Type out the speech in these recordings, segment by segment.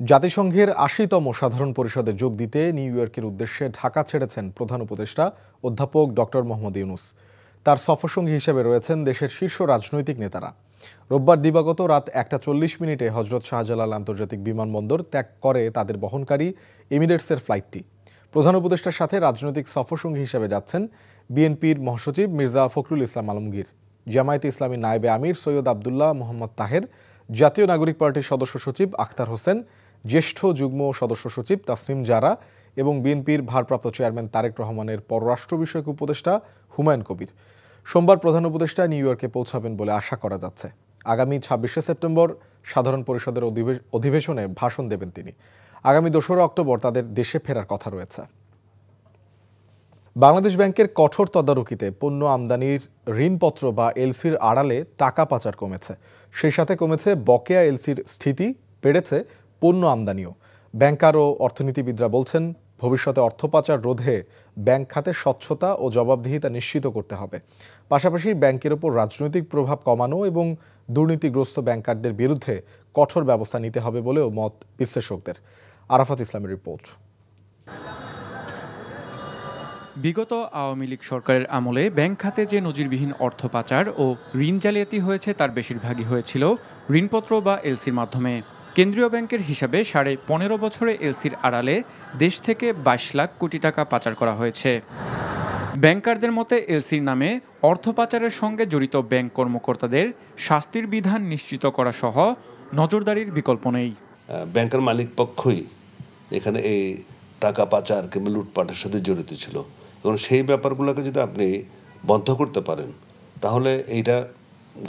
জাতিসংঘের ৮০তম সাধারণ পরিষদে যোগ দিতে নিউ ইয়র্কের উদ্দেশ্যে ঢাকা ছেড়েছেন প্রধান উপদেষ্টা অধ্যাপক ডক্টর মোহাম্মদ ইউনূস। তার সফরসঙ্গী হিসেবে রয়েছেন দেশের শীর্ষ রাজনৈতিক নেতারা। রোববার দিবাগত রাত 1:40 হজরত শাহজালাল আন্তর্জাতিক বিমানবন্দর ত্যাগ করে তাদের বহনকারী এমিরেটসের ফ্লাইটটি। প্রধান উপদেষ্টার সাথে রাজনৈতিক সফরসঙ্গী হিসেবে যাচ্ছেন বিএনপির মহাসচিব মির্জা ফখরুল ইসলাম আলমগীর, জামায়াতে ইসলামী নায়েবে আমির সৈয়দ আবদুল্লাহ মোহাম্মদ তাহের, জাতীয় নাগরিক পার্টির সদস্য সচিব আখতার হোসেন, জ্যেষ্ঠ যুগ্ম সদস্য সচিব তাসনিম জারা এবং বিএনপির ভারপ্রাপ্ত চেয়ারম্যান তারেক রহমানের পররাষ্ট্র বিষয়ক উপদেষ্টা হুমায়ুন কবির। সোমবার প্রধান উপদেষ্টা নিউ ইয়র্কে পৌঁছাবেন বলে আশা করা যাচ্ছে। আগামী ২৬শে সেপ্টেম্বর সাধারণ পরিষদের অধিবেশনে ভাষণ দেবেন তিনি। আগামী ২রা অক্টোবর তাদের দেশে ফেরার কথা রয়েছে। বাংলাদেশ ব্যাংকের কঠোর তদারকিতে পণ্য আমদানির ঋণপত্র বা এলসির আড়ালে টাকা পাচার কমেছে। সেই সাথে কমেছে বকেয়া এলসির স্থিতি, বেড়েছে পণ্য আমদানিও। ব্যাংকার ও অর্থনীতিবিদরা বলছেন, ভবিষ্যতে অর্থ পাচার রোধে ব্যাংক খাতে স্বচ্ছতা ও জবাবদিহিতা নিশ্চিত করতে হবে। পাশাপাশি ব্যাংকের ওপর রাজনৈতিক প্রভাব কমানো এবং দুর্নীতিগ্রস্ত ব্যাংকারদের বিরুদ্ধে কঠোর ব্যবস্থা নিতে হবে বলেও মত বিশ্লেষকদের। আরাফাত ইসলামের রিপোর্ট। বিগত আওয়ামী লীগ সরকারের আমলে ব্যাংক খাতে যে নজিরবিহীন অর্থ পাচার ও ঋণ জালিয়াতি হয়েছে তার বেশিরভাগই হয়েছিল ঋণপত্র বা এলসির মাধ্যমে। কেন্দ্রীয় ব্যাংকের হিসাবে 15.5 বছরে এলসির আড়ালে দেশ থেকে 22 লাখ কোটি টাকা পাচার করা হয়েছে। ব্যাংকারদের মতে এলসির নামে অর্থ পাচারের সঙ্গে জড়িত ব্যাংক কর্মকর্তাদের শাস্তির বিধান নিশ্চিত করা সহ নজরদারির বিকল্প নেই। ব্যাংকের মালিক পক্ষই এখানে এই টাকা পাচার কিংবা লুটপাটের সাথে জড়িত ছিল এবং সেই ব্যাপারগুলোকে যদি আপনি বন্ধ করতে পারেন তাহলে এইটা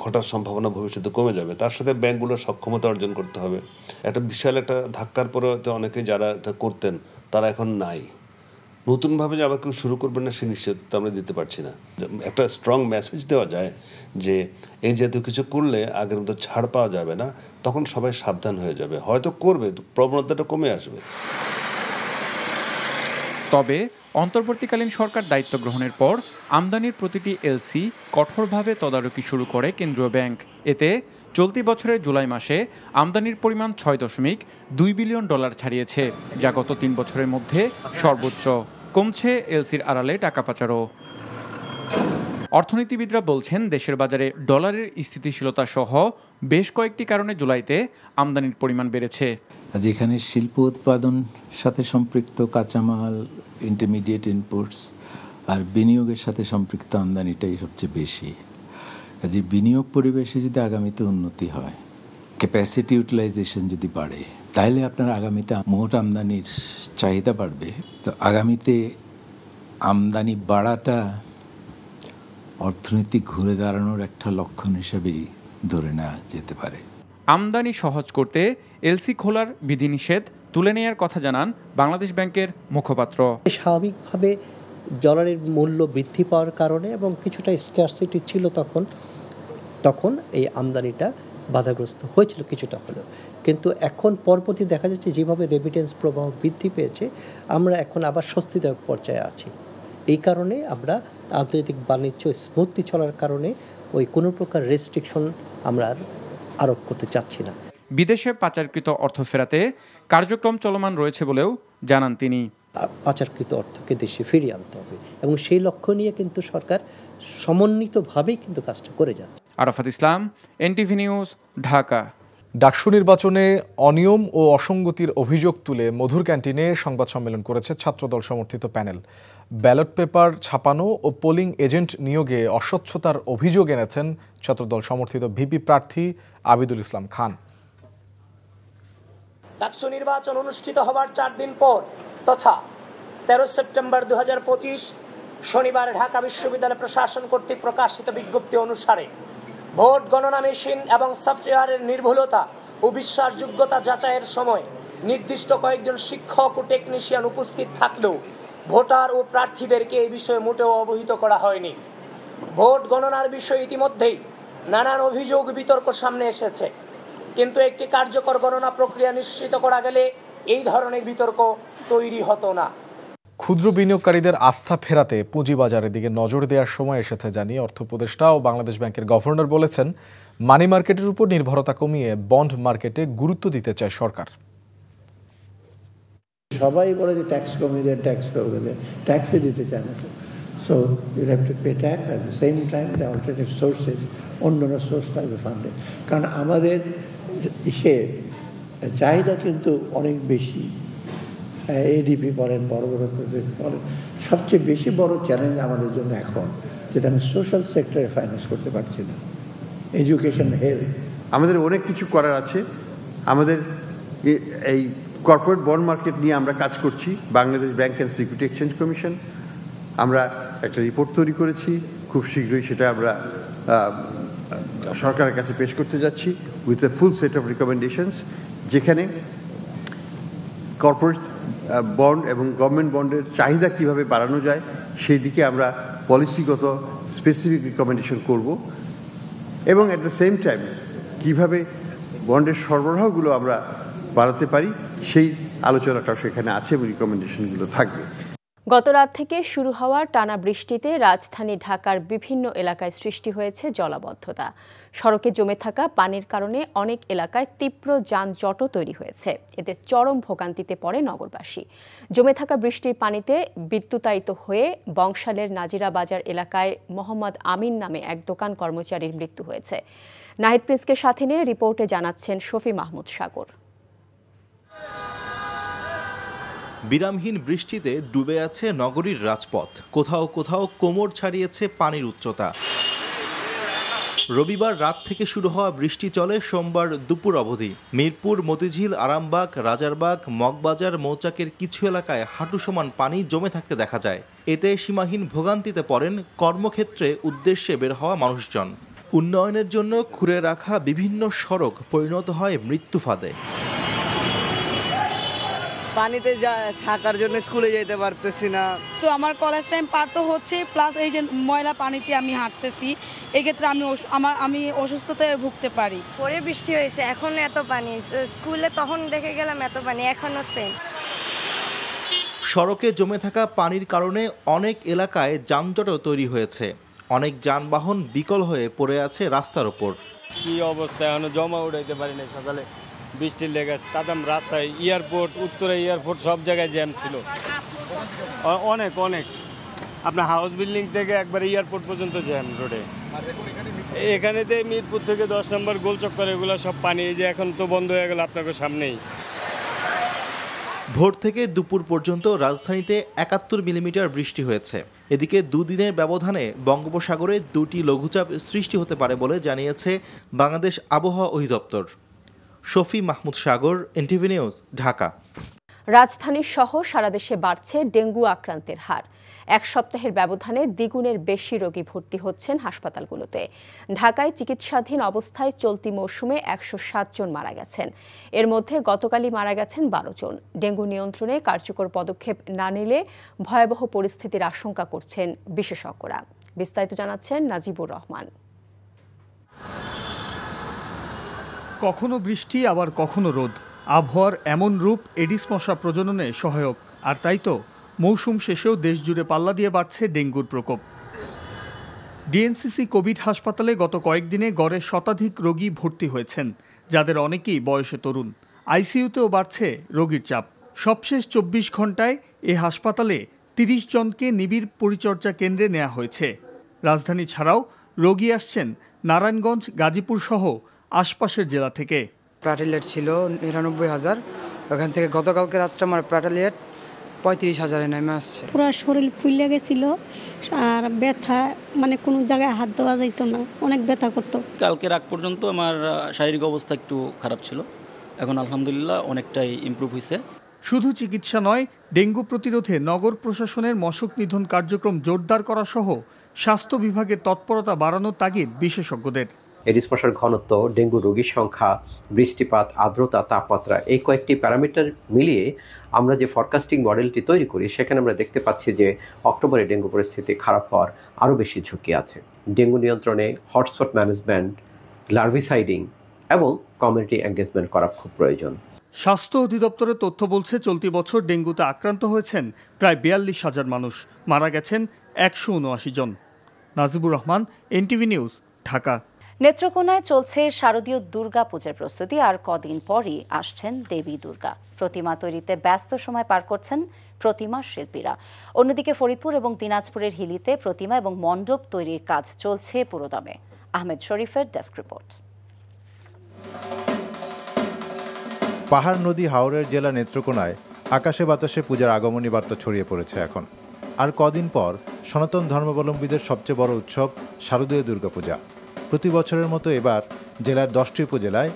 ঘটার সম্ভাবনা ভবিষ্যতে কমে যাবে। তার সাথে ব্যাংকগুলোর সক্ষমতা অর্জন করতে হবে। একটা বিশাল একটা ধাক্কার পরে অনেকে যারা এটা করতেন তারা এখন নাই। নতুনভাবে যে আবার কেউ শুরু করবেন না সে নিশ্চয়তা আমরা দিতে পারছি না। একটা স্ট্রং মেসেজ দেওয়া যায় যে এই জাতীয় কিছু করলে আগের মতো ছাড় পাওয়া যাবে না, তখন সবাই সাবধান হয়ে যাবে, হয়তো করবে, প্রবণতাটা কমে আসবে। তবে অন্তর্বর্তীকালীন সরকার দায়িত্ব গ্রহণের পর আমদানির প্রতিটি এলসি কঠোরভাবে তদারকি শুরু করে কেন্দ্রীয় ব্যাংক। এতে চলতি বছরের জুলাই মাসে আমদানির পরিমাণ $6.2 বিলিয়ন ছাড়িয়েছে, যা গত 3 বছরের মধ্যে সর্বোচ্চ। কমছে এলসির আড়ালে টাকা পাচারও। অর্থনীতিবিদরা বলছেন, দেশের বাজারে ডলারের স্থিতিশীলতা সহ বেশ কয়েকটি কারণে জুলাইতে আমদানির পরিমাণ বেড়েছে। যেখানে শিল্প উৎপাদন সাথে সম্পৃক্ত কাঁচামাল, ইন্টারমিডিয়েট ইনপুটস আর বিনিয়োগের সাথে সম্পৃক্ত আমদানিটাই সবচেয়ে বেশি। কাজে বিনিয়োগ পরিবেশে যদি আগামীতে উন্নতি হয়, ক্যাপাসিটি ইউটিলাইজেশন যদি বাড়ে, তাহলে আপনার আগামীতে মোট আমদানির চাহিদা বাড়বে। তো আগামীতে আমদানি বাড়াটা অর্থনীতি ঘুরে দাঁড়ানোর একটা লক্ষণ হিসেবেই ধরে নেওয়া যেতে পারে। আমদানি সহজ করতে এলসি খোলার বিধিনিষেধ তুলে নেওয়ার কথা জানান বাংলাদেশ ব্যাংকের মুখপাত্র। স্বাভাবিকভাবে ডলারের মূল্য বৃদ্ধি পাওয়ার কারণে এবং কিছুটা স্কারসিটি ছিল তখন এই আমদানিটা বাধাগ্রস্ত হয়েছিল কিছুটা হলেও, কিন্তু এখন পরবর্তী দেখা যাচ্ছে যেভাবে রেমিটেন্স প্রবাহ বৃদ্ধি পেয়েছে, আমরা এখন আবার স্বস্তিদায়ক পর্যায়ে আছি। এই কারণে আমরা আন্তর্জাতিক বাণিজ্য স্মুথলি চলার কারণে ওই কোনো প্রকার রেস্ট্রিকশন আমরা আরোপ করতে চাচ্ছি না। বিদেশে পাচারকৃত অর্থ ফেরাতে কার্যক্রম চলমান রয়েছে বলেও জানান তিনি। পাচারকৃত অর্থকে দেশে ফিরিয়ে আনতে হবে এবং সেই লক্ষ্য নিয়ে কিন্তু সরকার সমন্বিতভাবেই কিন্তু কাজটা করে যাচ্ছে। আরাফাত ইসলাম, এনটিভি নিউজ, ঢাকা। ডাকসু নির্বাচনে অনিয়ম ও অসঙ্গতির অভিযোগ তুলে মধুর ক্যান্টিনে সংবাদ সম্মেলন করেছে ছাত্রদল সমর্থিত প্যানেল। ব্যালট পেপার ছাপানো ও পোলিং এজেন্ট নিয়োগে অস্বচ্ছতার অভিযোগ এনেছেন ছাত্রদল সমর্থিত ভিপি প্রার্থী আবিদুল ইসলাম খান। ডাকসু নির্বাচন অনুষ্ঠিত হবার 4 দিন পর তথা 13 সেপ্টেম্বর 2025 শনিবার ঢাকা বিশ্ববিদ্যালয় প্রশাসন কর্তৃক প্রকাশিত বিজ্ঞপ্তি অনুসারে ভোট গণনা মেশিন এবং সফটওয়্যারের নির্ভুলতা ও বিশ্বাসযোগ্যতা যাচাইয়ের সময় নির্দিষ্ট কয়েকজন শিক্ষক ও টেকনিশিয়ান উপস্থিত থাকলেও ভোটার ও প্রার্থীদেরকে এই বিষয়ে মোটেও অবহিত করা হয়নি। ভোট গণনার বিষয়ে ইতিমধ্যেই নানান অভিযোগ বিতর্ক সামনে এসেছে, কিন্তু একটি কার্যকর গণনা প্রক্রিয়া নিশ্চিত করা গেলে এই ধরনের বিতর্ক তৈরি হতো না। ক্ষুদ্র বিনিয়োগকারীদের আস্থা ফেরাতে পুঁজিবাজারের দিকে নজর দেওয়ার সময় এসেছে জানিয়ে অর্থ উপদেষ্টা ও বাংলাদেশ ব্যাংকের গভর্নর বলেছেন, মানি মার্কেটের উপর নির্ভরতা কমিয়ে বন্ড মার্কেটে গুরুত্ব দিতে চায় সরকার। সবাই বলে যে ট্যাক্স কমিয়ে দেন, ট্যাক্স কমিয়ে দেন, ট্যাক্সই দিতে চায় না। So you have to pay tax at the same time the alternative sources, অন্যান্য সোর্স থাকবে ফান্ডে। কারণ আমাদের চাহিদা কিন্তু অনেক বেশি। এডিপি বলেন, বড় বড় প্রজেক্ট বলেন, সবচেয়ে বেশি বড় চ্যালেঞ্জ আমাদের জন্য এখন যেটা আমি সোশ্যাল সেক্টরে ফাইন্যান্স করতে পারছি না, এডুকেশন, হেলথ। আমাদের অনেক কিছু করার আছে। আমাদের এই কর্পোরেট বন্ড মার্কেট নিয়ে আমরা কাজ করছি। Bangladesh bank and security exchange commission আমরা একটা রিপোর্ট তৈরি করেছি, খুব শীঘ্রই সেটা আমরা সরকারের কাছে পেশ করতে যাচ্ছি with a full set of recommendations, যেখানে কর্পোরেট বন্ড এবং গভর্নমেন্ট বন্ডের চাহিদা কিভাবে বাড়ানো যায় সেই দিকে আমরা পলিসিগত স্পেসিফিক রিকমেন্ডেশন করব, এবং অ্যাট দ্য সেম টাইম কীভাবে বন্ডের সরবরাহগুলো আমরা বাড়াতে পারি সেই আলোচনাটাও সেখানে আছে এবং রিকমেন্ডেশনগুলো থাকবে। গত রাত থেকে শুরু হওয়া টানা বৃষ্টিতে রাজধানী ঢাকার বিভিন্ন এলাকায় সৃষ্টি হয়েছে জলাবদ্ধতা। সড়কে জমে থাকা পানির কারণে অনেক এলাকায় তীব্র যানজটও তৈরি হয়েছে। এতে চরম ভোগান্তিতে পড়ে নগরবাসী। জমে থাকা বৃষ্টির পানিতে বিদ্যুতায়িত হয়ে বংশালের নাজিরা বাজার এলাকায় মোহাম্মদ আমিন নামে এক দোকান কর্মচারীর মৃত্যু হয়েছে। নাহিদ প্রিন্সকে সাথে নিয়ে রিপোর্টে জানাচ্ছেন শফি মাহমুদ সাগর। বিরামহীন বৃষ্টিতে ডুবে আছে নগরীর রাজপথ, কোথাও কোথাও কোমর ছাড়িয়েছে পানির উচ্চতা। রবিবার রাত থেকে শুরু হওয়া বৃষ্টি চলে সোমবার দুপুর অবধি। মিরপুর, মতিঝিল, আরামবাগ, রাজারবাগ, মগবাজার, মৌচাকের কিছু এলাকায় হাঁটু সমান পানি জমে থাকতে দেখা যায়। এতে সীমাহীন ভোগান্তিতে পড়েন কর্মক্ষেত্রে উদ্দেশ্যে বের হওয়া মানুষজন। উন্নয়নের জন্য খুঁড়ে রাখা বিভিন্ন সড়ক পরিণত হয় মৃত্যু ফাঁদে। পানিতে থাকার জন্য স্কুলে যেতে পারতেছি না। তো আমার কলেজ টাইম পার তো হচ্ছে, প্লাস এই যে ময়লা পানিতে আমি হাঁটতেছি, এক্ষেত্রে আমি অসুস্থতায় ভুগতে পারি। পরে বৃষ্টি হয়েছে, এখন এত পানি, স্কুলে তখন দেখে গেলাম এত পানি, এখনো সেম। সড়কে জমে থাকা পানির কারণে অনেক এলাকায় যানজটও তৈরি হয়েছে। অনেক যানবাহন বিকল হয়ে পড়ে আছে রাস্তার ওপর। কি অবস্থা, এখনো জমা উঠাইতে পারি না। সকালে বৃষ্টির লেগে কাদাম রাস্তায়, এয়ারপোর্ট, উত্তরে এয়ারপোর্ট, সব জায়গায় জ্যাম ছিল অনেক অনেক। আপনার হাউস বিল্ডিং থেকে একবার এয়ারপোর্ট পর্যন্ত জ্যাম রোডে। এখানেতে মিরপুর থেকে 10 নম্বর গোলচক্কর, এগুলো সব পানি। এই যে এখন তো বন্ধ হয়ে গেল আপনাকে সামনেই। ভোর থেকে দুপুর পর্যন্ত রাজধানীতে 71 মিলিমিটার বৃষ্টি হয়েছে। এদিকে দুদিনের ব্যবধানে বঙ্গোপসাগরে 2টি লঘুচাপ সৃষ্টি হতে পারে বলে জানিয়েছে বাংলাদেশ আবহাওয়া অধিদপ্তর। শফি মাহমুদ সাগর, এনটিভি নিউজ, ঢাকা। রাজধানী সহ সারা দেশে বাড়ছে ডেঙ্গু আক্রান্তের হার। এক সপ্তাহের ব্যবধানে দ্বিগুণের বেশি রোগী ভর্তি হচ্ছেন হাসপাতালগুলোতে। ঢাকায় চিকিৎসাধীন অবস্থায় চলতি মৌসুমে 107 জন মারা গেছেন। এর মধ্যে গতকালই মারা গেছেন 12 জন। ডেঙ্গু নিয়ন্ত্রণে কার্যকর পদক্ষেপ না নিলে ভয়াবহ পরিস্থিতির আশঙ্কা করছেন বিশেষজ্ঞরা। বিস্তারিত জানাচ্ছেন নাজিবুর রহমান। কখনো বৃষ্টি, আবার কখনো রোদ। আবহাওয়ার এমন রূপ এডিস মশা প্রজননে সহায়ক। আর তাই তো মৌসুম শেষেও দেশজুড়ে পাল্লা দিয়ে বাড়ছে ডেঙ্গুর প্রকোপ। ডিএনসিসি কোভিড হাসপাতালে গত কয়েকদিনে গড়ে শতাধিক রোগী ভর্তি হয়েছেন, যাদের অনেকেই বয়সে তরুণ। আইসিইউতেও বাড়ছে রোগীর চাপ। সবশেষ 24 ঘন্টায় এ হাসপাতালে 30 জনকে নিবিড় পরিচর্যা কেন্দ্রে নেওয়া হয়েছে। রাজধানী ছাড়াও রোগী আসছেন নারায়ণগঞ্জ, গাজীপুর সহ আশপাশের জেলা থেকে। প্লাটেলেট ছিল 99,000, ওখান থেকে গতকালকে রাত্রে আমার প্লাটেলেট 35,000-এ নেমে আসছে। পুরো শরীর ফুলে গেছিল আর ব্যথা, মানে কোনো জায়গায় হাত দেওয়া যেত না, অনেক ব্যথা করতো। কালকে রাত পর্যন্ত আমার শারীরিক অবস্থা একটু খারাপ ছিল, এখন আলহামদুলিল্লাহ অনেকটাই ইমপ্রুভ হয়েছে। শুধু চিকিৎসা নয়, ডেঙ্গু প্রতিরোধে নগর প্রশাসনের মশক নিধন কার্যক্রম জোরদার করা সহ স্বাস্থ্য বিভাগের তৎপরতা বাড়ানোর তাগিদ বিশেষজ্ঞদের। এডিস মশার ঘনত্ব, ডেঙ্গু রোগীর সংখ্যা, বৃষ্টিপাত, আর্দ্রতা, তাপমাত্রা, এই কয়েকটি প্যারামিটার মিলিয়ে আমরা যে ফরকাস্টিং মডেলটি তৈরি করি, সেখানে আমরা দেখতে পাচ্ছি যে অক্টোবরে ডেঙ্গু পরিস্থিতি খারাপ হওয়ার আরও বেশি ঝুঁকি আছে। ডেঙ্গু নিয়ন্ত্রণে হটস্পট ম্যানেজমেন্ট, লার্ভিসাইডিং এবং কমিউনিটি এঙ্গেজমেন্ট করা খুব প্রয়োজন। স্বাস্থ্য অধিদপ্তরের তথ্য বলছে, চলতি বছর ডেঙ্গুতে আক্রান্ত হয়েছেন প্রায় 42,000 মানুষ, মারা গেছেন 179 জন। Najibur Rahman, NTV news, Dhaka. নেত্রকোনায় চলছে শারদীয় দুর্গা পূজার প্রস্তুতি, আর কদিন পরই আসছেন দেবী দুর্গা। প্রতিমা তৈরিতে ব্যস্ত সময় পার করছেন প্রতিমা শিল্পীরা। অন্যদিকে ফরিদপুর এবং দিনাজপুরের হিলিতে প্রতিমা এবং মণ্ডপ তৈরির কাজ চলছে পুরোদমে। আহমেদ শরীফের ডেস্ক রিপোর্ট। পাহাড় নদী হাওরের জেলা নেত্রকোনায় আকাশে বাতাসে পূজার আগমনী বার্তা ছড়িয়ে পড়েছে এখন। আর কদিন পর সনাতন ধর্মাবলম্বীদের সবচেয়ে বড় উৎসব শারদীয় দুর্গাপূজা। প্রতি বছরের মতো এবার জেলার 10টি উপজেলায়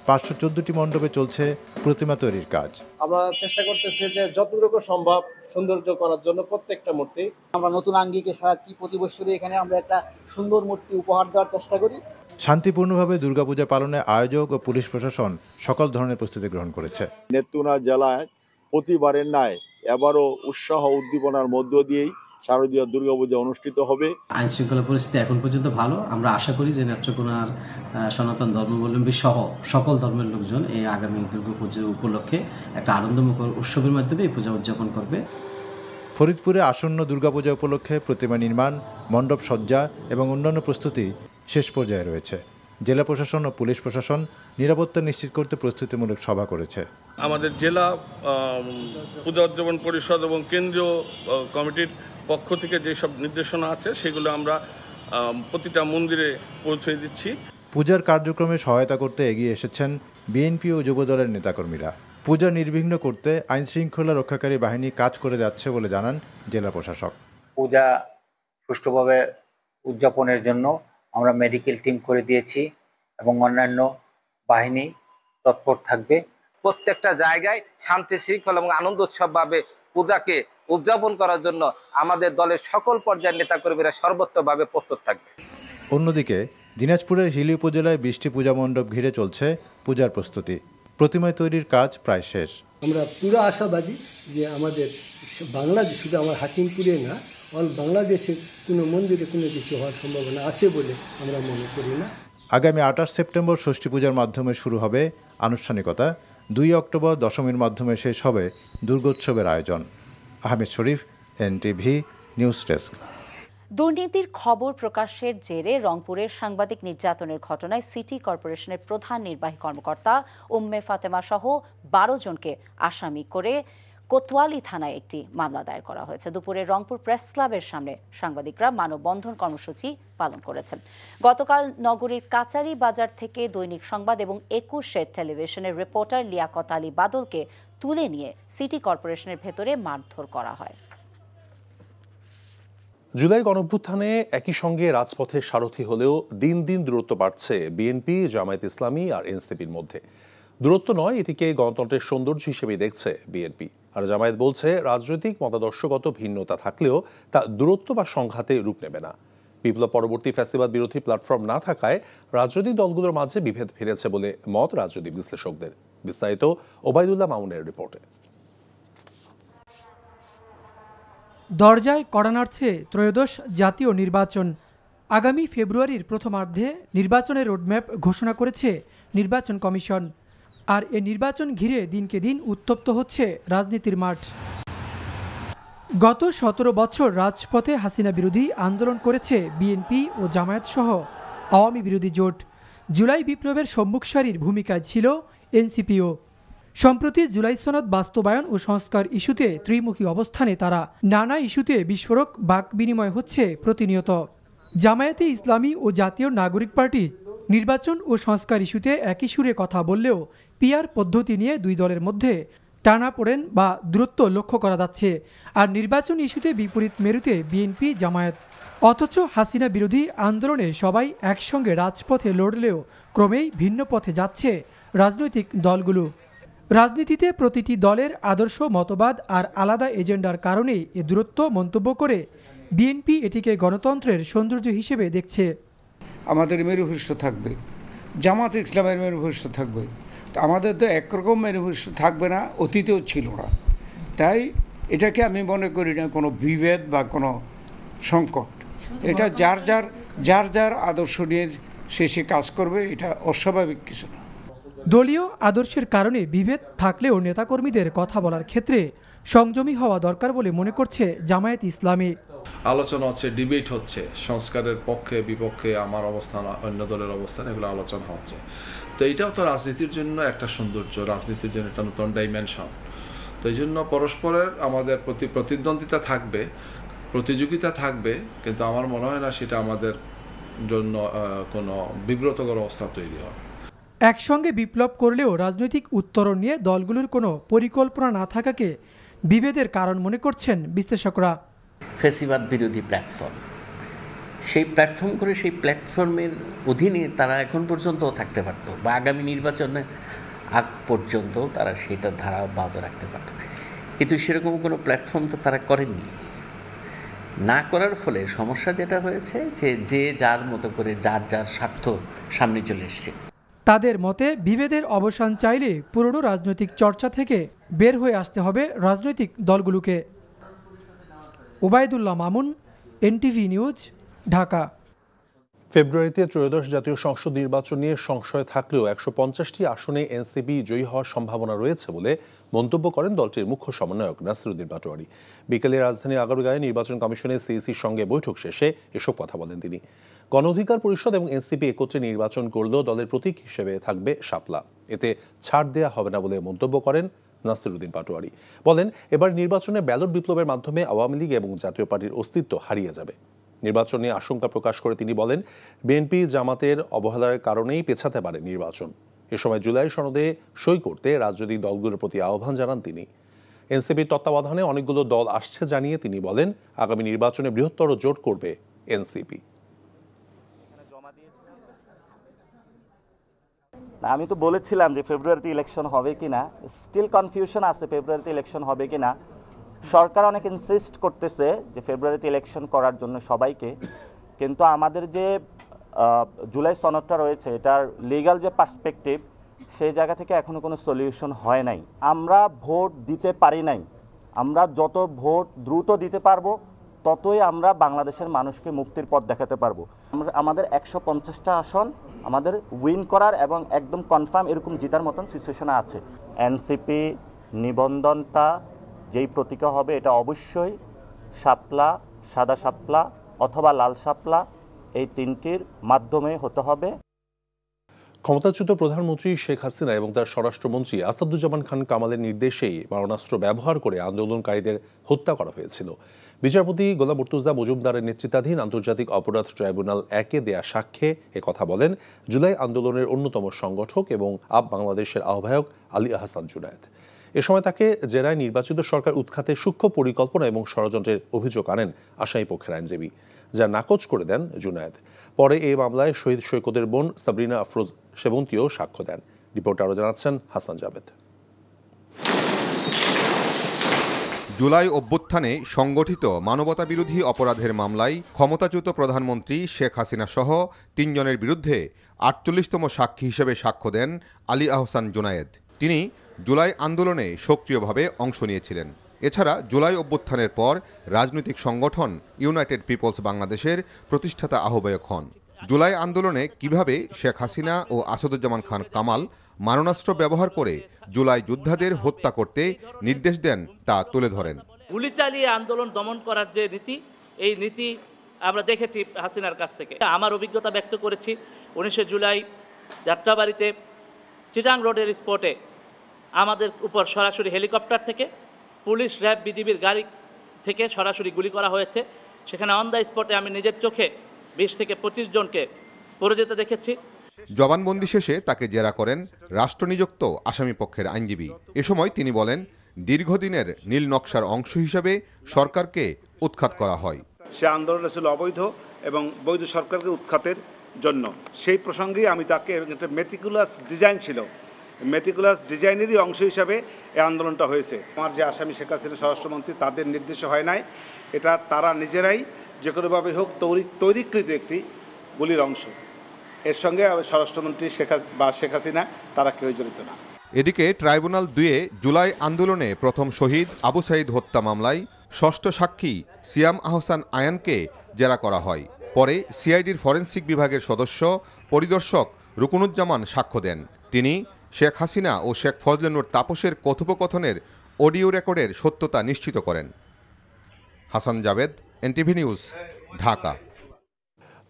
514টি মণ্ডপে চলছে প্রতিমা তৈরির কাজ। আমরা চেষ্টা করতেছি যে যতটুকু সম্ভব সৌন্দর্য করার জন্য প্রত্যেকটা মূর্তি আমরা নতুন আঙ্গিকে সাজাচ্ছি। প্রতি বছরই এখানে আমরা একটা সুন্দর মূর্তি উপহার দেওয়ার চেষ্টা করি। শান্তিপূর্ণভাবে দুর্গাপূজা পালনে আয়োজক ও পুলিশ প্রশাসন সকল ধরনের প্রস্তুতি গ্রহণ করেছে। নেত্রকোনা জেলায় প্রতিবারের ন্যায় এবারও উৎসাহ উদ্দীপনার মধ্য দিয়েই শারদীয় দুর্গাপূজা অনুষ্ঠিত হবে। আইন শৃঙ্খলা পরিস্থিতি এখন পর্যন্ত ভালো। আমরা আশা করি যে নেত্রকোনার সনাতন ধর্মাবলম্বী সহ সকল ধর্মের লোকজন এই আগামী দুর্গাপূজা উপলক্ষে একটা আনন্দমুখর উৎসবের মাধ্যমে এই পূজা উদযাপন করবে। ফরিদপুরে আসন্ন দুর্গাপূজা উপলক্ষে প্রতিমা নির্মাণ, মণ্ডপ সজ্জা এবং অন্যান্য প্রস্তুতি শেষ পর্যায়ে রয়েছে। জেলা প্রশাসন ও পুলিশ প্রশাসন নিরাপত্তা নিশ্চিত করতে প্রস্তুতিমূলক সভা করেছে। আমাদের জেলা পূজা উদযাপন পরিষদ এবং কেন্দ্রীয় কমিটির পক্ষ থেকে যেসব নির্দেশনা আছে সেগুলো আমরা প্রতিটা মন্দিরে পৌঁছে দিচ্ছি। পূজার কার্যক্রমে সহায়তা করতে এগিয়ে এসেছেন বিএনপি ও যুবদলের নেতাকর্মীরা। পূজা নির্বিঘ্ন করতে আইন শৃঙ্খলা রক্ষাকারী বাহিনী কাজ করে যাচ্ছে বলে জানান জেলা প্রশাসক। পূজা সুষ্ঠুভাবে উদযাপনের জন্য আমরা মেডিকেল টিম করে দিয়েছি এবং অন্যান্য বাহিনী তৎপর থাকবে। প্রত্যেকটা জায়গায় শান্তি শৃঙ্খলা এবং আনন্দ উৎসবভাবে পূজাকে উদযাপন করার জন্য আমাদের দলের সকল পর্যায়ের নেতাকর্মীরা সর্বোত্তভাবে প্রস্তুত থাকবে। অন্যদিকে দিনাজপুরের হিলি উপজেলায় 20টি পূজা মণ্ডপ ঘিরে চলছে পূজার প্রস্তুতি। প্রতিমা তৈরির কাজ প্রায় শেষ। আমরা পুরো আশাবাদী যে আমাদের বাংলাদেশ, শুধু আমার হাকিমপুরে না, অল বাংলাদেশে কোনো মন্দিরে কোনো কিছু হওয়ার সম্ভাবনা আছে বলে আমরা মনে করি না। আগামী 28 সেপ্টেম্বর ষষ্ঠী পূজার মাধ্যমে শুরু হবে আনুষ্ঠানিকতা। 2 অক্টোবর দশমীর মাধ্যমে শেষ হবে দুর্গোৎসবের আয়োজন। আহমেদ শরীফ, এনটিভি নিউজ ডেস্ক। দুর্নীতির খবর প্রকাশের জেরে রংপুরের সাংবাদিক নির্যাতনের ঘটনায় সিটি কর্পোরেশনের প্রধান নির্বাহী কর্মকর্তা উম্মে ফাতেমা সহ 12 জনকে আসামি করে কোতোয়ালি থানায় একটি মামলা দায়ের করা হয়েছে। দুপুরে রংপুর প্রেস ক্লাবের সামনে সাংবাদিকরা মানববন্ধন কর্মসূচি পালন করেছেন। গতকাল নগরীর কাচারি বাজার থেকে দৈনিক সংবাদ এবং 21 টেলিভিশনের রিপোর্টার লিয়াকত আলী বাদলকে তুলে নিয়ে সিটি কর্পোরেশনের ভেতরে মারধর করা হয়। জুলাই গণঅভ্যুত্থানে একই সঙ্গে রাজপথে সারথি হলেও দিন দিন দূরত্ব বাড়ছে বিএনপি, জামায়াত ইসলামী আর এনসিপির মধ্যে। দূরত্ব নয়, এটিকে গণতন্ত্রের সৌন্দর্য হিসেবে দেখছে বিএনপি। আর জামায়াত বলছে রাজনৈতিক মতাদর্শগত ভিন্নতা থাকলেও তা দূরত্ব বা সংঘাতে রূপ নেবে না। বিপ্লব পরবর্তী ফ্যাসিবাদ বিরোধী প্ল্যাটফর্ম না থাকায় রাজনৈতিক দলগুলোর মাঝে বিভেদ ফিরেছে বলে মত রাজনৈতিক বিশ্লেষকদের। বিস্তারিত ওবায়দুল্লাহ মামুনের রিপোর্টে। দরজায় কড়া নাড়ছে ত্রয়োদশ জাতীয় নির্বাচন। আগামী ফেব্রুয়ারির প্রথমার্ধে নির্বাচনের রোডম্যাপ ঘোষণা করেছে নির্বাচন কমিশন। আর এ নির্বাচন ঘিরে দিনকে দিন উত্তপ্ত হচ্ছে রাজনীতির মাঠ। গত 17 বছর রাজপথে হাসিনা বিরোধী আন্দোলন করেছে বিএনপি ও জামায়াত সহ আওয়ামী বিরোধী জোট। জুলাই বিপ্লবের সম্মুখ সারির ভূমিকায় ছিল এনসিপিও। সম্প্রতি জুলাই সনদ বাস্তবায়ন ও সংস্কার ইস্যুতে ত্রিমুখী অবস্থানে তারা। নানা ইস্যুতে বিস্ফোরক বাক বিনিময় হচ্ছে প্রতিনিয়ত। জামায়াতে ইসলামী ও জাতীয় নাগরিক পার্টি নির্বাচন ও সংস্কার ইস্যুতে একই সুরে কথা বললেও পিআর পদ্ধতি নিয়ে দুই দলের মধ্যে টানাপোড়েন বা দূরত্ব লক্ষ্য করা যাচ্ছে। আর নির্বাচন ইস্যুতে বিপরীত মেরুতে বিএনপি, জামায়াত। অথচ হাসিনা বিরোধী আন্দোলনে সবাই একসঙ্গে রাজপথে লড়লেও ক্রমেই ভিন্ন পথে যাচ্ছে রাজনৈতিক দলগুলো। রাজনীতিতে প্রতিটি দলের আদর্শ, মতবাদ আর আলাদা এজেন্ডার কারণে এ দূরত্ব মন্তব্য করে বিএনপি এটিকে গণতন্ত্রের সৌন্দর্য হিসেবে দেখছে। আমাদের মেরুভূমিষ্ঠ থাকবে, জামাত ইসলামের মেরুভূমিষ্ঠ থাকবে, আমাদের তো একরকম মেরুভূমিষ্ঠ থাকবে না, অতীতেও ছিল না। তাই এটাকে আমি মনে করি না কোনো বিভেদ বা কোনো সংকট। এটা যার যার আদর্শ নিয়ে সে কাজ করবে, এটা অস্বাভাবিক কিছু না। দলীয় আদর্শের কারণে বিভেদ থাকলেও নেতাকর্মীদের কথা বলার ক্ষেত্রে সংযমী হওয়া দরকার বলে মনে করছে জামায়াত ইসলামী। আলোচনা হচ্ছে, ডিবেট হচ্ছে, সংস্কারের পক্ষে বিপক্ষে আমার অবস্থান, অন্য দলের অবস্থান, এগুলো আলোচনা হচ্ছে। তো এটাও তো রাজনীতির জন্য একটা সৌন্দর্য, রাজনীতির জন্য একটা নতুন ডাইমেনশন। তো এই জন্য পরস্পরের আমাদের প্রতি প্রতিদ্বন্দ্বিতা থাকবে, প্রতিযোগিতা থাকবে, কিন্তু আমার মনে হয় না সেটা আমাদের জন্য কোনো বিব্রতকর অবস্থা তৈরি হবে। একসঙ্গে বিপ্লব করলেও রাজনৈতিক উত্তরণ নিয়ে দলগুলোর কোনো পরিকল্পনা না থাকাকে বিভেদের কারণ মনে করছেন বিশ্লেষকরা। ফ্যাসিবাদ বিরোধী প্ল্যাটফর্ম, সেই প্ল্যাটফর্ম করে সেই প্ল্যাটফর্মের অধীনে তারা এখন পর্যন্ত থাকতে পারত, বা আগামী নির্বাচনে আগ পর্যন্ত তারা সেটা ধারা অব্যাহত রাখতে পারত, কিন্তু সেরকম কোনো প্ল্যাটফর্ম তো তারা করেননি। না করার ফলে সমস্যা যেটা হয়েছে যে যার মতো করে যার যার স্বার্থ সামনে চলে এসছে। তাদের মতে বিভেদের অবসান চাইলে পুরনো রাজনৈতিক চর্চা থেকে বের হয়ে আসতে হবে রাজনৈতিক দলগুলোকে। Obaidullah Mamun, NTV news, Dhaka. ফেব্রুয়ারিতে ত্রয়োদশ জাতীয় সংসদ নির্বাচন নিয়ে সংশয় থাকলেও ১৫০টি আসনে এনসিপি জয়ী হওয়ার সম্ভাবনা রয়েছে বলে মন্তব্য করেন দলটির মুখ্য সমন্বয়ক নাসিরউদ্দিন পাটোয়ারি। বিকেলে রাজধানীর আগারগাঁয়ে নির্বাচন কমিশনের সিইসির সঙ্গে বৈঠক শেষে এসব কথা বলেন তিনি। গণ অধিকার পরিষদ এবং এনসিপি একত্রে নির্বাচন করলেও দলের প্রতীক হিসেবে থাকবে শাপলা, এতে ছাড় দেয়া হবে না বলে মন্তব্য করেন নাসিরউদ্দিন পাটোয়ারি। বলেন, এবার নির্বাচনে ব্যালট বিপ্লবের মাধ্যমে আওয়ামী লীগ এবং জাতীয় পার্টির অস্তিত্ব হারিয়ে যাবে। নির্বাচন নিয়ে আশঙ্কা প্রকাশ করে তিনি বলেন, বিএনপি জামাতের অবহেলার কারণেই পেছাতে পারে নির্বাচন। এ সময় জুলাই সনদে সই করতে রাজনৈতিক দলগুলোর প্রতি আহ্বান জানান তিনি। এনসিপির তত্ত্বাবধানে অনেকগুলো দল আসছে জানিয়ে তিনি বলেন, আগামী নির্বাচনে বৃহত্তর জোট করবে এনসিপি। আমি তো বলেছিলাম যে ফেব্রুয়ারিতে ইলেকশন হবে কিনা, স্টিল কনফিউশন আছে ফেব্রুয়ারিতে ইলেকশন হবে কিনা। সরকার অনেক ইনসিস্ট করতেছে যে ফেব্রুয়ারিতে ইলেকশন করার জন্য সবাইকে, কিন্তু আমাদের যে জুলাই সনদটা রয়েছে এটার লিগ্যাল যে পার্সপেক্টিভ, সেই জায়গা থেকে এখনও কোনো সলিউশন হয় নাই। আমরা ভোট দিতে পারি নাই। আমরা যত ভোট দ্রুত দিতে পারবো ততই আমরা বাংলাদেশের মানুষকে মুক্তির পথ দেখাতে পারবো। আমাদের ১৫০টা আসন আমাদের উইন করার এবং একদম কনফার্ম এরকম জিতার মতন সিচুয়েশনে আছে। এনসিপি নিবন্ধনটা যেই প্রতীক হবে এটা অবশ্যই শাপলা, সাদা শাপলা অথবা লাল শাপলা, এই তিনটির মাধ্যমে হতে হবে। ক্ষমতাচ্যুত প্রধানমন্ত্রী শেখ হাসিনা এবং তার স্বরাষ্ট্রমন্ত্রী আসাদুজ্জামান খান কামালের নির্দেশেই মারণাস্ত্র ব্যবহার করে আন্দোলনকারীদের হত্যা করা হয়েছিল। বিচারপতি গোলাম মুর্তুজা মজুমদারের নেতৃত্বাধীন আন্তর্জাতিক অপরাধ ট্রাইব্যুনাল ১-এ দেয়া সাক্ষ্যে একথা বলেন জুলাই আন্দোলনের অন্যতম সংগঠক এবং আপ বাংলাদেশের আহ্বায়ক আলী আহসান জুনায়েদ। এ সময় তাকে জেরায় নির্বাচিত সরকার উৎখাতে সূক্ষ্ম পরিকল্পনা এবং ষড়যন্ত্রের অভিযোগ আনেন আসামি পক্ষের আইনজীবী, যা নাকচ করে দেন জুনায়েদ। পরে এই মামলায় শহীদ সৈকতের বোন সাবরিনা আফরোজ সেবন্তীও সাক্ষ্য দেন। রিপোর্টে আরও জানাচ্ছেন হাসান জাবেদ। জুলাই অভ্যুত্থানে সংগঠিত মানবতাবিরোধী অপরাধের মামলায় ক্ষমতাচ্যুত প্রধানমন্ত্রী শেখ হাসিনা সহ ৩ জনের বিরুদ্ধে ৪৮তম সাক্ষী হিসেবে সাক্ষ্য দেন আলী আহসান জুনায়েদ। তিনি জুলাই আন্দোলনে সক্রিয়ভাবে অংশ নিয়েছিলেন। এছাড়া জুলাই অভ্যুত্থানের পর রাজনৈতিক সংগঠন ইউনাইটেড পিপলস বাংলাদেশের প্রতিষ্ঠাতা আহ্বায়ক হন। জুলাই আন্দোলনে কিভাবে শেখ হাসিনা ও আসাদুজ্জামান খান কামাল মারণাস্ত্র ব্যবহার করে জুলাই যোদ্ধাদের হত্যা করতে নির্দেশ দেন তা তুলে ধরেন। গুলি চালিয়ে আন্দোলন দমন করার যে নীতি, এই নীতি আমরা দেখেছি হাসিনার কাছ থেকে। আমার অভিজ্ঞতা ব্যক্ত করেছি 19 জুলাই যাত্রাবাড়িতে চিটাং রোডের স্পটে আমাদের উপর সরাসরি হেলিকপ্টার থেকে, পুলিশ, র্যাব, বিজিবির গাড়ি থেকে সরাসরি গুলি করা হয়েছে। সেখানে অন দ্য স্পটে আমি নিজের চোখে 20 থেকে 25 জনকে পড়ে যেতে দেখেছি। জবানবন্দি শেষে তাকে জেরা করেন রাষ্ট্রনিযুক্ত আসামি পক্ষের আইনজীবী। এ সময় তিনি বলেন, দীর্ঘদিনের নীল নকশার অংশ হিসাবে সরকারকে উৎখাত করা হয়। সে আন্দোলন ছিল অবৈধ এবং বৈধ সরকারকে উৎখাতের জন্য। সেই প্রসঙ্গে আমি তাকে একটা মেটিকুলাস ডিজাইন ছিল, মেটিকুলাস ডিজাইনেরই অংশ হিসাবে এই আন্দোলনটা হয়েছে। আমার যে আসামি শেখ হাসিনা স্বরাষ্ট্রমন্ত্রী, তাদের নির্দেশে হয় নাই, এটা তারা নিজেরাই যে কোনোভাবে হোক তৈরিকৃত একটি গুলির অংশ। এর সঙ্গে স্বরাষ্ট্রমন্ত্রী শেখ হাসিনা তারা কেউ জড়িত না। এদিকে ট্রাইব্যুনাল ২-এ জুলাই আন্দোলনে প্রথম শহীদ আবু সাঈদ হত্যা মামলায় ষষ্ঠ সাক্ষী সিয়াম আহসান আয়ানকে জেরা করা হয়। পরে সিআইডির ফরেনসিক বিভাগের সদস্য পরিদর্শক রুকনুজ্জামান সাক্ষ্য দেন। তিনি শেখ হাসিনা ও শেখ ফজলেনুর তাপসের কথোপকথনের অডিও রেকর্ডের সত্যতা নিশ্চিত করেন। Hasan Jabed, NTV news, Dhaka.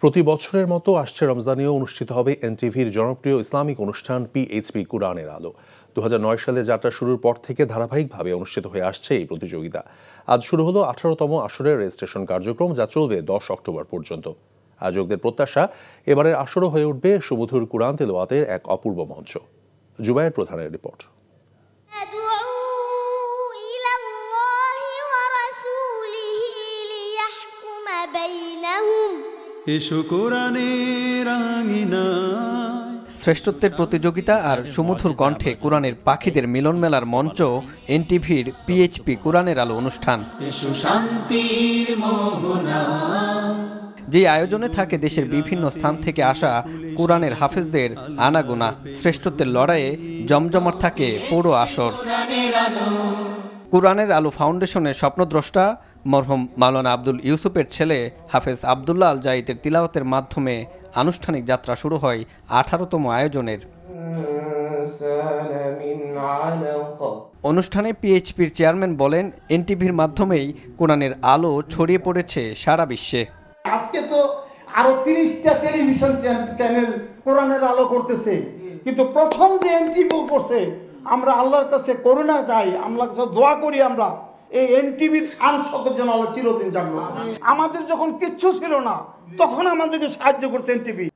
প্রতি বছরের মতো আসছে রমজানেও অনুষ্ঠিত হবে এনটিভির জনপ্রিয় ইসলামিক অনুষ্ঠান পিএইচপি কুরআনের আলো। 2009 সালে যাত্রা শুরুর পর থেকে ধারাবাহিকভাবে অনুষ্ঠিত হয়ে আসছে এই প্রতিযোগিতা। আজ শুরু হলো 18তম আসরের রেজিস্ট্রেশন কার্যক্রম, যা চলবে 10 অক্টোবর পর্যন্ত। আয়োজকদের প্রত্যাশা, এবারের আসরও হয়ে উঠবে সুমধুর কুরআন তেলাওয়াতের এক অপূর্ব মঞ্চ। জুবায়ের প্রধানের রিপোর্ট। শ্রেষ্ঠত্বের প্রতিযোগিতা আর সুমধুর কণ্ঠে কুরআনের পাখিদের মিলন মেলার মঞ্চ এনটিভির পিএইচপি কুরআনের আলো অনুষ্ঠান। যে আয়োজনে থাকে দেশের বিভিন্ন স্থান থেকে আসা কুরআনের হাফেজদের আনাগোনা। শ্রেষ্ঠত্বের লড়াইয়ে জমজমাট থাকে পুরো আসর। কুরআনের আলো ফাউন্ডেশনের স্বপ্নদ্রষ্টা মরহুম মাওলানা আব্দুল ইউসুফের ছেলে হাফেজ আবদুল্লাহ আল জাইদের তিলাওয়াতের মাধ্যমে আনুষ্ঠানিক যাত্রা শুরু হয় 18তম আয়োজনের। অনুষ্ঠানে পিএইচপির চেয়ারম্যান বলেন, এনটিভির মাধ্যমেই কোরআনের আলো ছড়িয়ে পড়েছে সারা বিশ্বে। আজকে তো আরো 30টা টেলিভিশন চ্যানেল কোরআনের আলো করতেছে, কিন্তু প্রথম যে এনটিভি করছে, আমরা আল্লাহর কাছে করুণা চাই, আল্লাহর কাছে দোয়া করি আমরা এই এনটিভির শান শকত যেন আল্লাহ চিরদিন জাগলো। আমাদের যখন কিচ্ছু ছিল না তখন আমাদেরকে সাহায্য করছে এনটিভি।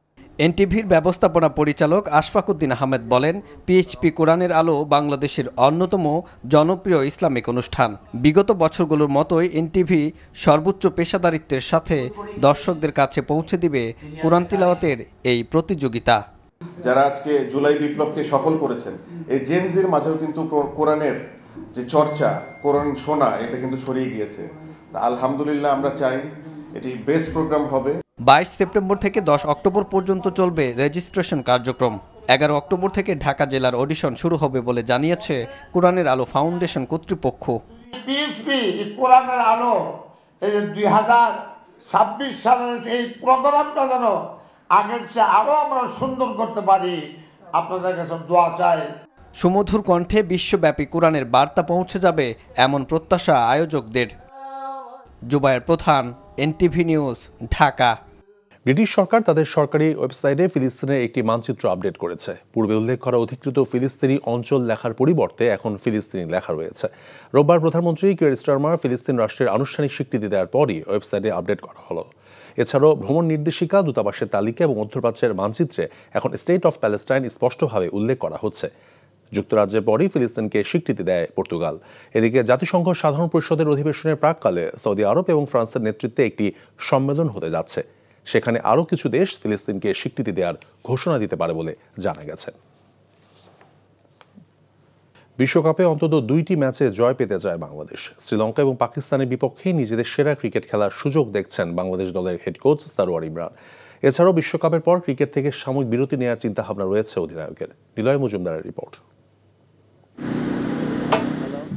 এনটিভির ব্যবস্থাপনা পরিচালক আশফাকুদ্দিন আহমেদ বলেন, পিএইচপি কোরআনের আলো বাংলাদেশের অন্যতম জনপ্রিয় ইসলামিক অনুষ্ঠান। বিগত বছরগুলোর মতোই এনটিভি সর্বোচ্চ পেশাদারিত্বের সাথে দর্শকদের কাছে পৌঁছে দিবে কোরআন তিলাওয়াতের এই প্রতিযোগিতা। যারা আজকে জুলাই বিপ্লবকে সফল করেছেন, এই জেনজির মাঝেও কিন্তু কোরআনের যে চর্চা, কোরআন শোনা, এটা কিন্তু ছড়িয়ে গিয়েছে। আলহামদুলিল্লাহ, আমরা চাই এটি বেস্ট প্রোগ্রাম হবে। 22 সেপ্টেম্বর থেকে 10 অক্টোবর পর্যন্ত চলবে রেজিস্ট্রেশন কার্যক্রম। 11 অক্টোবর থেকে ঢাকা জেলার অডিশন শুরু হবে বলে জানিয়েছে কোরআনের আলো ফাউন্ডেশন কর্তৃপক্ষ। পিএইচপি কোরআনের আলো এই 2026 সালের এই প্রোগ্রামটা যেন আগের চেয়ে আরো আমরা সুন্দর করতে পারি, আপনাদের কাছে দোয়া চাই। সুমধুর কণ্ঠে বিশ্বব্যাপী কোরআনের বার্তা পৌঁছে যাবে এমন প্রত্যাশা আয়োজকদের। জুবায়ের প্রধান, এনটিভি নিউজ, ঢাকা। ব্রিটিশ সরকার তাদের সরকারি ওয়েবসাইটে ফিলিস্তিনের একটি মানচিত্র আপডেট করেছে। পূর্বে উল্লেখ করা অধিকৃত ফিলিস্তিনি অঞ্চল লেখার পরিবর্তে এখন ফিলিস্তিনি লেখা রয়েছে। রোববার প্রধানমন্ত্রী কিয়ার স্টারমার ফিলিস্তিন রাষ্ট্রের আনুষ্ঠানিক স্বীকৃতি দেওয়ার পরই ওয়েবসাইটে আপডেট করা হলো। এছাড়াও ভ্রমণ নির্দেশিকা, দূতাবাসের তালিকা এবং মধ্যপ্রাচ্যের মানচিত্রে এখন স্টেট অফ প্যালেস্টাইন স্পষ্টভাবে উল্লেখ করা হচ্ছে। যুক্তরাজ্যের পরই ফিলিস্তিনকে স্বীকৃতি দেয় পর্তুগাল। এদিকে জাতিসংঘ সাধারণ পরিষদের অধিবেশনের প্রাক্কালে সৌদি আরব এবং ফ্রান্সের নেতৃত্বে একটি সম্মেলন হতে যাচ্ছে। সেখানে আরও কিছু দেশ ফিলিস্তিনকে স্বীকৃতি দেওয়ার ঘোষণা দিতে পারে বলে জানা গেছে। বিশ্বকাপে অন্তত 2টি ম্যাচে জয় পেতে চায় বাংলাদেশ। শ্রীলঙ্কা এবং পাকিস্তানের বিপক্ষে নিজেদের সেরা ক্রিকেট খেলার সুযোগ দেখছেন বাংলাদেশ দলের হেড কোচ সারোয়ার ইমরান। এছাড়াও বিশ্বকাপের পর ক্রিকেট থেকে সাময়িক বিরতি নেওয়ার চিন্তাভাবনা রয়েছে অধিনায়কের। নিলয় মজুমদারের রিপোর্ট।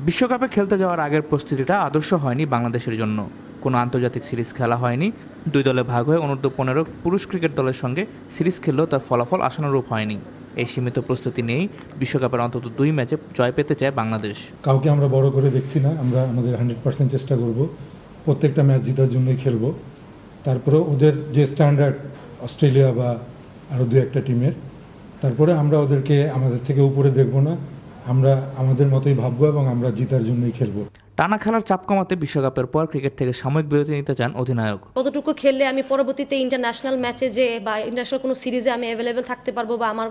বিশ্বকাপে খেলতে যাওয়ার আগের প্রস্তুতিটা আদর্শ হয়নি বাংলাদেশের জন্য। কোনো আন্তর্জাতিক সিরিজ খেলা হয়নি। 2 দলে ভাগ হয়ে অনূর্ধ্ব-15 পুরুষ ক্রিকেট দলের সঙ্গে সিরিজ খেললেও তার ফলাফল আশানুরূপ হয়নি। এই সীমিত প্রস্তুতি নেই বিশ্বকাপের অন্তত 2 ম্যাচে জয় পেতে চায় বাংলাদেশ। কাউকে আমরা বড় করে দেখছি না, আমরা আমাদের 100% চেষ্টা করব, প্রত্যেকটা ম্যাচ জেতার জন্যই খেলব। তারপরে ওদের যে স্ট্যান্ডার্ড অস্ট্রেলিয়া বা আরও 2-1টা টিমের, তারপরে আমরা ওদেরকে আমাদের থেকে উপরে দেখব না, আমরা আমাদের মতোই ভাববো এবং আমরা জেতার জন্যই খেলবো। টানা খেলার চাপ কমাতে বিশ্বকাপের পর ক্রিকেট থেকে সাময়িক বিরতি নিতে চান অধিনায়ক। কতটুকু খেললে আমি পরবর্তীতে ইন্টারন্যাশনাল ম্যাচে যে বা ইন্টারন্যাশনাল কোনো সিরিজে আমি অ্যাভেলেবেল থাকতে পারবো বা আমার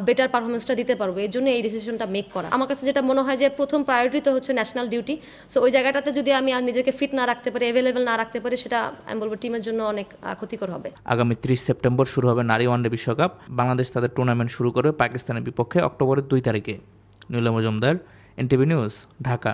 বেটার পারফরমেন্সটা দিতে পারবো, এই জন্য এই ডিসিশনটা মেক করা। আমার কাছে যেটা মনে হয় যে প্রথম প্রায়োরিটি তো হচ্ছে ন্যাশনাল ডিউটি। সো ওই জায়গাটাতে যদি আমি নিজেকে ফিট না রাখতে পারি, অ্যাভেলেবেল না রাখতে পারি, সেটা আমি বলবো টিমের জন্য অনেক ক্ষতিকর হবে। আগামী 30 সেপ্টেম্বর শুরু হবে নারী ওয়ানডে বিশ্বকাপ। বাংলাদেশ তাদের টুর্নামেন্ট শুরু করবে পাকিস্তানের বিপক্ষে অক্টোবরের 2 তারিখে। Niloy Majumdar, NTV news, Dhaka.